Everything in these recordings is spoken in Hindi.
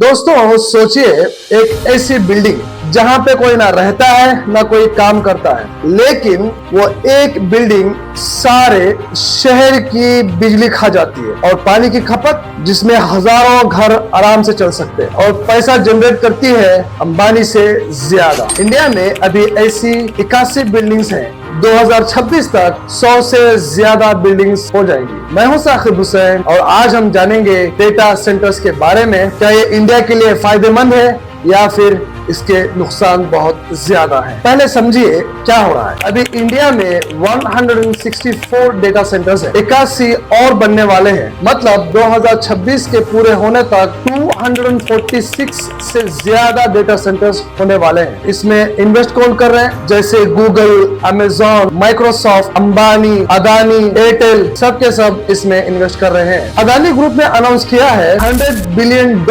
दोस्तों सोचिए एक ऐसी बिल्डिंग जहां पे कोई ना रहता है ना कोई काम करता है, लेकिन वो एक बिल्डिंग सारे शहर की बिजली खा जाती है और पानी की खपत जिसमें हजारों घर आराम से चल सकते हैं और पैसा जनरेट करती है अंबानी से ज्यादा। इंडिया में अभी ऐसी 81 बिल्डिंग्स हैं। 2026 तक 100 से ज्यादा बिल्डिंग्स हो जाएंगी। मैं हूं साकिब हुसैन और आज हम जानेंगे डेटा सेंटर्स के बारे में। क्या ये इंडिया के लिए फायदेमंद है या फिर इसके नुकसान बहुत ज्यादा है। पहले समझिए क्या हो रहा है। अभी इंडिया में 164 डेटा सेंटर्स है, 81 और बनने वाले हैं। मतलब 2026 के पूरे होने तक 246 से ज्यादा डेटा सेंटर्स होने वाले हैं। इसमें इन्वेस्ट कौन कर रहे हैं? जैसे Google, Amazon, Microsoft, Ambani, Adani, Airtel, सब के सब इसमें इन्वेस्ट कर रहे हैं। अदानी ग्रुप ने अनाउंस किया है $100 बिलियन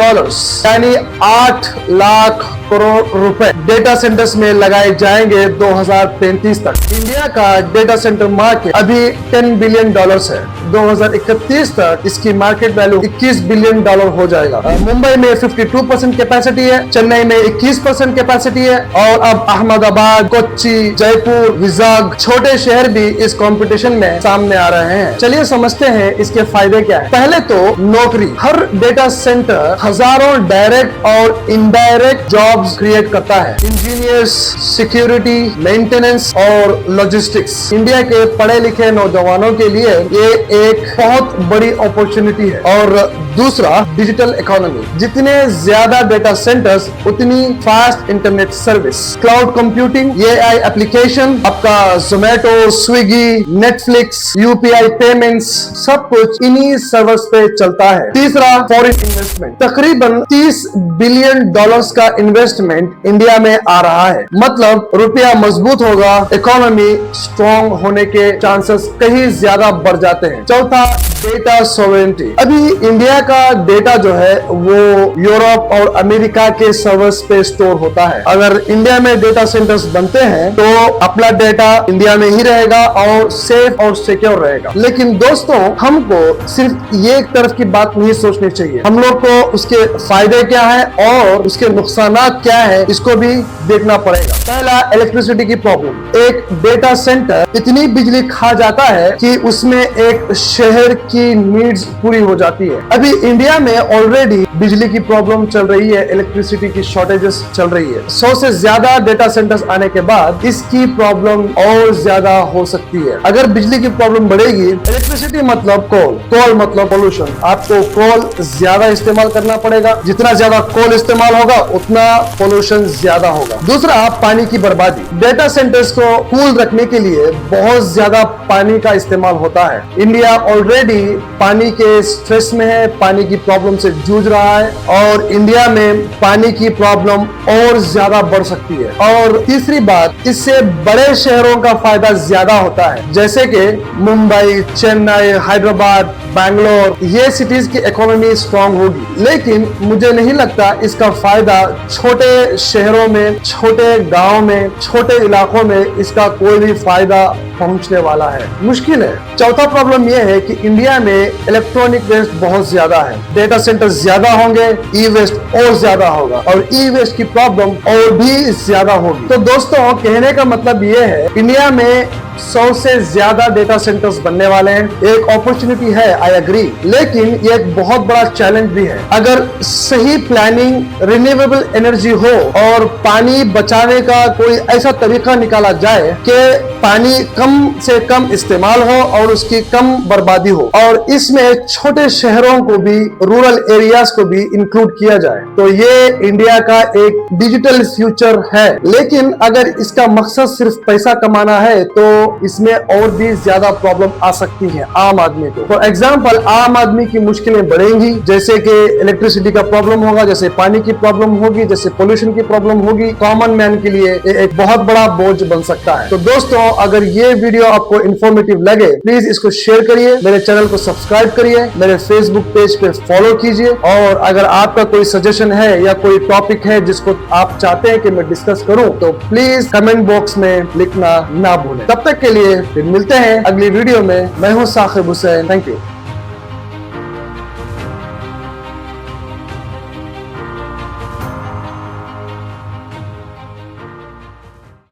यानी 8 लाख करोड़ रुपए डेटा सेंटर्स में लगाए जाएंगे 2035 तक। इंडिया का डेटा सेंटर मार्केट अभी $10 बिलियन है। 2031 तक इसकी मार्केट वैल्यू $21 बिलियन हो जाएगा। मुंबई में 52% कैपेसिटी है, चेन्नई में 21% कैपेसिटी है और अब अहमदाबाद, कोच्चि, जयपुर, विजाग, छोटे शहर भी इस कंपटीशन में सामने आ रहे हैं। चलिए समझते हैं इसके फायदे क्या है। पहले तो नौकरी। हर डेटा सेंटर हजारों डायरेक्ट और इनडायरेक्ट जॉब्स क्रिएट करता है। इंजीनियर्स, सिक्योरिटी, मेंटेनेंस और लॉजिस्टिक्स। इंडिया के पढ़े लिखे नौजवानों के लिए ये एक बहुत बड़ी अपॉर्चुनिटी है। और दूसरा, डिजिटल इकोनॉमी। जितने ज्यादा डेटा सेंटर्स उतनी fast internet service, cloud computing, AI application, आपका Zomato, Swiggy, Netflix, UPI payments, सब कुछ इन्हीं सर्वर्स पे चलता है। तीसरा, फॉरेन इन्वेस्टमेंट। तकरीबन $30 बिलियन का इन्वेस्टमेंट इंडिया में आ रहा है। मतलब रुपया मजबूत होगा, इकोनॉमी स्ट्रॉन्ग होने के चांसेस कहीं ज्यादा बढ़ जाते हैं। चौथा, डेटा सॉवरेनिटी। अभी इंडिया का डेटा जो है वो यूरोप और अमेरिका के सर्वर्स पे स्टोर होता है। अगर इंडिया में डेटा सेंटर्स बनते हैं तो अपना डेटा इंडिया में ही रहेगा और सेफ और सिक्योर रहेगा। लेकिन दोस्तों, हमको सिर्फ ये एक तरफ की बात नहीं सोचनी चाहिए। हम लोग को उसके फायदे क्या है और उसके नुकसान क्या है इसको भी देखना पड़ेगा। पहला, इलेक्ट्रिसिटी की प्रॉब्लम। एक डेटा सेंटर इतनी बिजली खा जाता है कि उसमें एक शहर की नीड्स पूरी हो जाती है। अभी इंडिया में ऑलरेडी बिजली की प्रॉब्लम चल रही है, इलेक्ट्रिसिटी की शॉर्टेजेस चल रही है। 100 से ज्यादा डेटा सेंटर्स आने के बाद इसकी प्रॉब्लम और ज्यादा हो सकती है। अगर बिजली की प्रॉब्लम बढ़ेगी, इलेक्ट्रिसिटी मतलब कोल मतलब पोल्यूशन। आपको कोल ज्यादा इस्तेमाल करना पड़ेगा। जितना ज्यादा कोल इस्तेमाल होगा उतना पोल्यूशन ज्यादा होगा। दूसरा, पानी की बर्बादी। डेटा सेंटर्स को कूल रखने के लिए बहुत ज्यादा पानी का इस्तेमाल होता है। इंडिया ऑलरेडी पानी के स्ट्रेस में है, पानी की प्रॉब्लम से जूझ रहा है और इंडिया में पानी की प्रॉब्लम और ज्यादा बढ़ सकती है। और तीसरी बात, इससे बड़े शहरों का फायदा ज्यादा होता है, जैसे कि मुंबई, चेन्नई, हैदराबाद, बैंगलोर। ये सिटीज की इकोनॉमी स्ट्रांग होगी। लेकिन मुझे नहीं लगता इसका फायदा छोटे शहरों में, छोटे गांव में, छोटे इलाकों में इसका कोई भी फायदा पहुंचने वाला है। मुश्किल है। चौथा प्रॉब्लम यह है कि इंडिया में इलेक्ट्रॉनिक वेस्ट बहुत ज्यादा है। डेटा सेंटर ज्यादा होंगे, ई वेस्ट और ज्यादा होगा और ई वेस्ट की प्रॉब्लम और भी ज्यादा होगी। तो दोस्तों, कहने का मतलब यह है, इंडिया में 100 से ज्यादा डेटा सेंटर्स बनने वाले हैं। एक अपॉर्चुनिटी है, आई एग्री, लेकिन ये एक बहुत बड़ा चैलेंज भी है। अगर सही प्लानिंग, रिन्यूएबल एनर्जी हो और पानी बचाने का कोई ऐसा तरीका निकाला जाए कि पानी कम से कम इस्तेमाल हो और उसकी कम बर्बादी हो और इसमें छोटे शहरों को भी, रूरल एरियाज को भी इंक्लूड किया जाए, तो ये इंडिया का एक डिजिटल फ्यूचर है। लेकिन अगर इसका मकसद सिर्फ पैसा कमाना है तो इसमें और भी ज्यादा प्रॉब्लम आ सकती है आम आदमी को। फॉर एग्जाम्पल, आम आदमी की मुश्किलें बढ़ेंगी, जैसे कि इलेक्ट्रिसिटी का प्रॉब्लम होगा, जैसे पानी की प्रॉब्लम होगी, जैसे पोल्यूशन की प्रॉब्लम होगी। कॉमन मैन के लिए एक बहुत बड़ा बोझ बन सकता है। तो दोस्तों, अगर ये वीडियो आपको इंफॉर्मेटिव लगे, प्लीज इसको शेयर करिए, मेरे चैनल को सब्सक्राइब करिए, मेरे फेसबुक पेज पे फॉलो कीजिए और अगर आपका कोई सजेशन है या कोई टॉपिक है जिसको आप चाहते हैं कि मैं डिस्कस करूं तो प्लीज कमेंट बॉक्स में लिखना ना भूलें। तब तक के लिए फिर मिलते हैं अगली वीडियो में। मैं हूं साकिब हुसैन। Thank you.